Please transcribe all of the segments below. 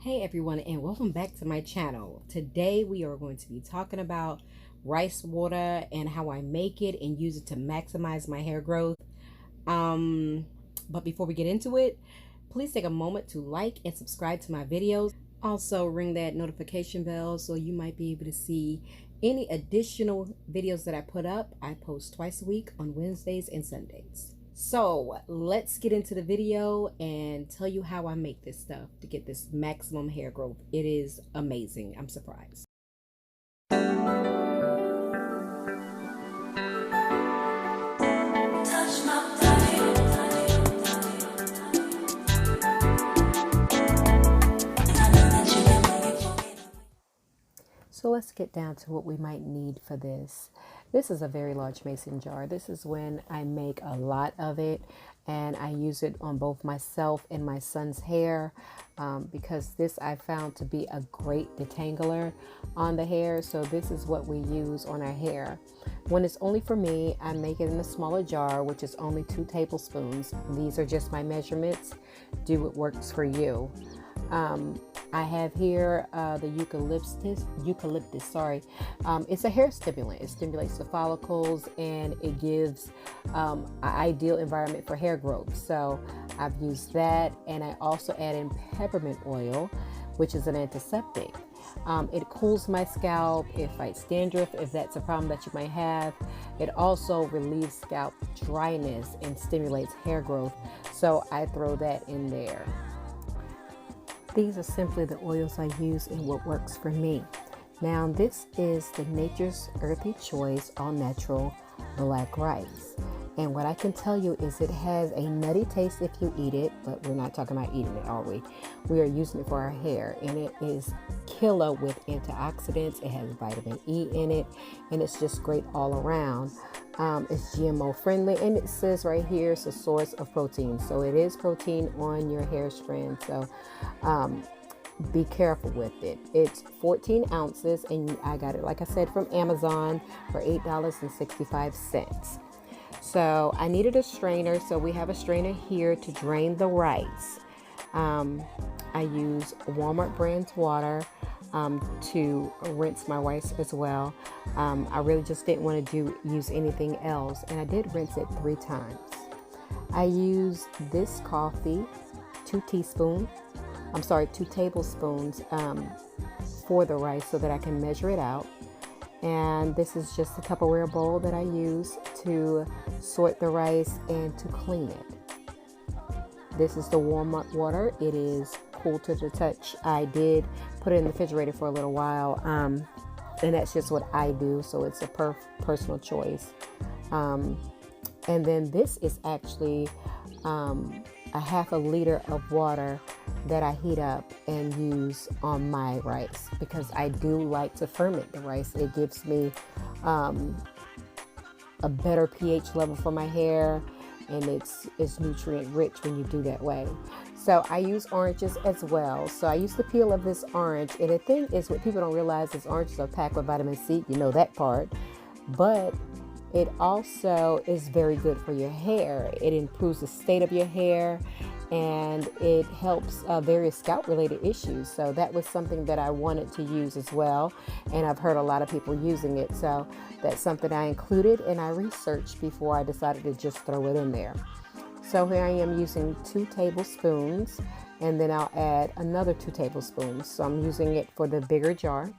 Hey everyone, and welcome back to my channel. Today we are going to be talking about rice water and how I make it and use it to maximize my hair growth. Um, but before we get into it, please take a moment to like and subscribe to my videos. Also ring that notification bell so you might be able to see any additional videos that I put up. I post twice a week on Wednesdays and Sundays. So let's get into the video and tell you how I make this stuff to get this maximum hair growth. It is amazing. I'm surprised. So let's get down to what we might need for this. This is a very large mason jar. This is when I make a lot of it, and I use it on both myself and my son's hair because this I found to be a great detangler on the hair. So this is what we use on our hair. When it's only for me, I make it in a smaller jar, which is only 2 tablespoons. These are just my measurements. Do what works for you. I have here the eucalyptus, sorry. It's a hair stimulant. It stimulates the follicles and it gives an ideal environment for hair growth. So I've used that, and I also add in peppermint oil, which is an antiseptic. It cools my scalp, it fights dandruff if that's a problem that you might have. It also relieves scalp dryness and stimulates hair growth. So I throw that in there. These are simply the oils I use and what works for me. Now this is the Nature's Earthy Choice All Natural Black Rice. And what I can tell you is it has a nutty taste if you eat it, but we're not talking about eating it, are we? We are using it for our hair, and it is killer with antioxidants. It has vitamin E in it, and it's just great all around. It's GMO friendly, and it says right here it's a source of protein. So it is protein on your hair strand. So be careful with it. It's 14 ounces, and I got it, like I said, from Amazon for $8.65. So I needed a strainer. So we have a strainer here to drain the rice. I use Walmart brand's water to rinse my rice as well. I really just didn't want to use anything else, and I did rinse it 3 times. I use this coffee, 2 tablespoons for the rice so that I can measure it out. And this is just a Tupperware bowl that I use to sort the rice and to clean it. This is the warm up water. It is cool to the touch. I did put it in the refrigerator for a little while, and that's just what I do, so it's a personal choice. And then this is actually a half a liter of water that I heat up and use on my rice because I do like to ferment the rice. It gives me a better pH level for my hair, and it's nutrient rich when you do that way. So I use oranges as well. So I use the peel of this orange, and the thing is, what people don't realize is oranges are packed with vitamin C. You know that part, but it also is very good for your hair. It improves the state of your hair, and it helps various scalp related issues. So that was something that I wanted to use as well, and I've heard a lot of people using it, so that's something I included and I researched before I decided to just throw it in there. So here I am using 2 tablespoons, and then I'll add another 2 tablespoons. So I'm using it for the bigger jar,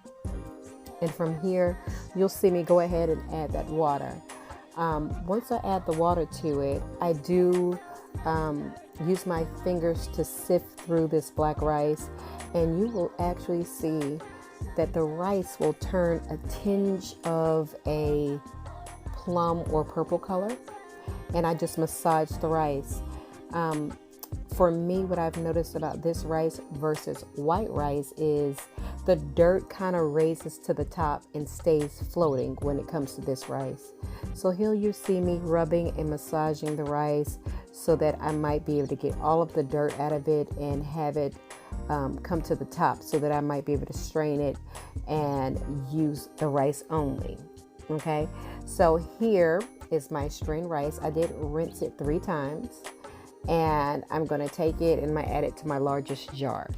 and from here you'll see me go ahead and add that water. Once I add the water to it, I do use my fingers to sift through this black rice, and you will actually see that the rice will turn a tinge of a plum or purple color, and I just massage the rice. For me, what I've noticed about this rice versus white rice is the dirt kind of raises to the top and stays floating when it comes to this rice. So here you see me rubbing and massaging the rice so that I might be able to get all of the dirt out of it and have it come to the top so that I might be able to strain it and use the rice only. Okay, so here is my strained rice. I did rinse it 3 times, and I'm going to take it and I add it to my largest jar.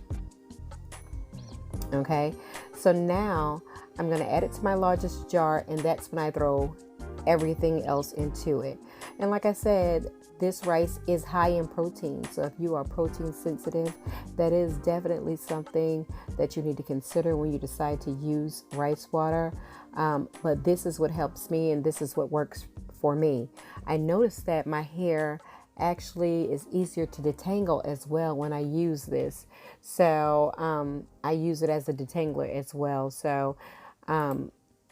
Okay, so now I'm going to add it to my largest jar, and that's when I throw everything else into it. And like I said, this rice is high in protein. So if you are protein sensitive, that is definitely something that you need to consider when you decide to use rice water. But this is what helps me, and this is what works for me. I noticed that my hair actually is easier to detangle as well when I use this. So I use it as a detangler as well. So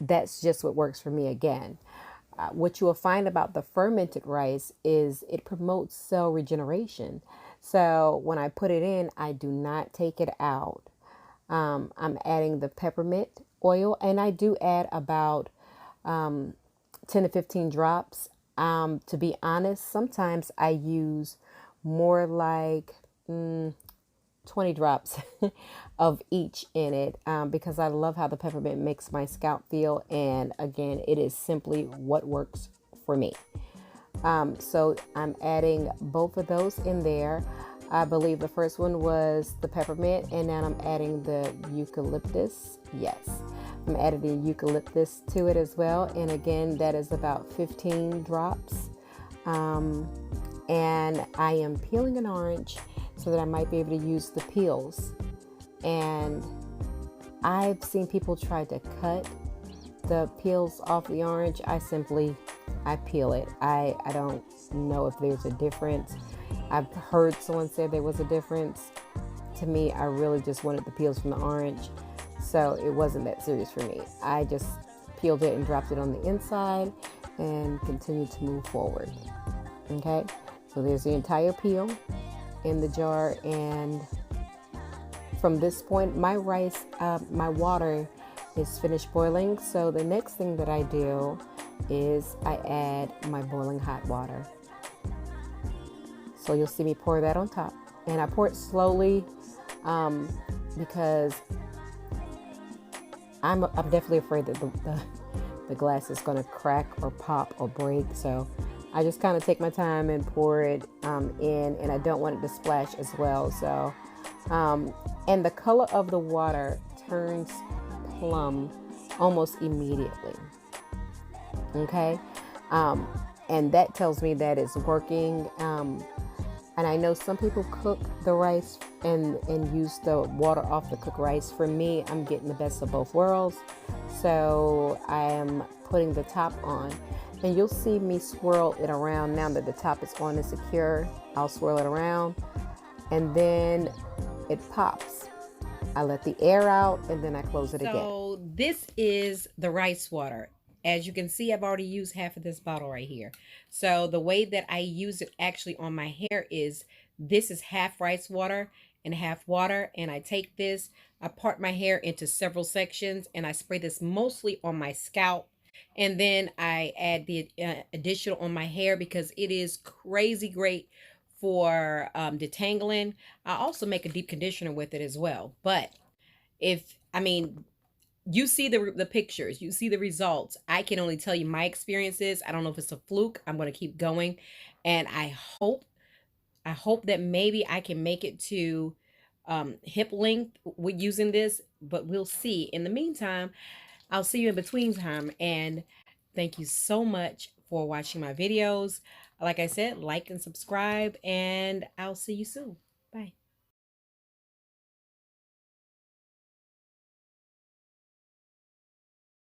that's just what works for me again. What you will find about the fermented rice is it promotes cell regeneration. So when I put it in, I do not take it out. I'm adding the peppermint oil, and I do add about 10 to 15 drops. To be honest, sometimes I use more like 20 drops of each in it, because I love how the peppermint makes my scalp feel. And again, it is simply what works for me. So I'm adding both of those in there. I believe the first one was the peppermint, and now I'm adding the eucalyptus. Yes, I'm adding the eucalyptus to it as well. And again, that is about 15 drops. And I am peeling an orange so that I might be able to use the peels. And I've seen people try to cut the peels off the orange. I peel it. I don't know if there's a difference. I've heard someone say there was a difference. To me, I really just wanted the peels from the orange, so it wasn't that serious for me. I just peeled it and dropped it on the inside and continued to move forward. Okay, so there's the entire peel in the jar, and from this point, my water is finished boiling. So the next thing that I do is I add my boiling hot water. So you'll see me pour that on top, and I pour it slowly because I'm definitely afraid that the glass is going to crack or pop or break. So I just kind of take my time and pour it in, and I don't want it to splash as well. So and the color of the water turns plum almost immediately. Okay, and that tells me that it's working. And I know some people cook the rice and use the water off the cooked rice. For me, I'm getting the best of both worlds. So I am putting the top on, and you'll see me swirl it around. Now that the top is on and secure, I'll swirl it around, and then it pops. I let the air out, and then I close it again. So this is the rice water. As you can see, I've already used half of this bottle right here. So the way that I use it actually on my hair is this is half rice water and half water. And I take this, I part my hair into several sections, and I spray this mostly on my scalp. And then I add the additional on my hair because it is crazy great for detangling. I also make a deep conditioner with it as well. But you see the pictures, you see the results. I can only tell you my experiences. I don't know if it's a fluke. I'm going to keep going, and I hope that maybe I can make it to hip length with using this, but we'll see. In the meantime, I'll see you in between time, and thank you so much for watching my videos. Like I said, like and subscribe, and I'll see you soon.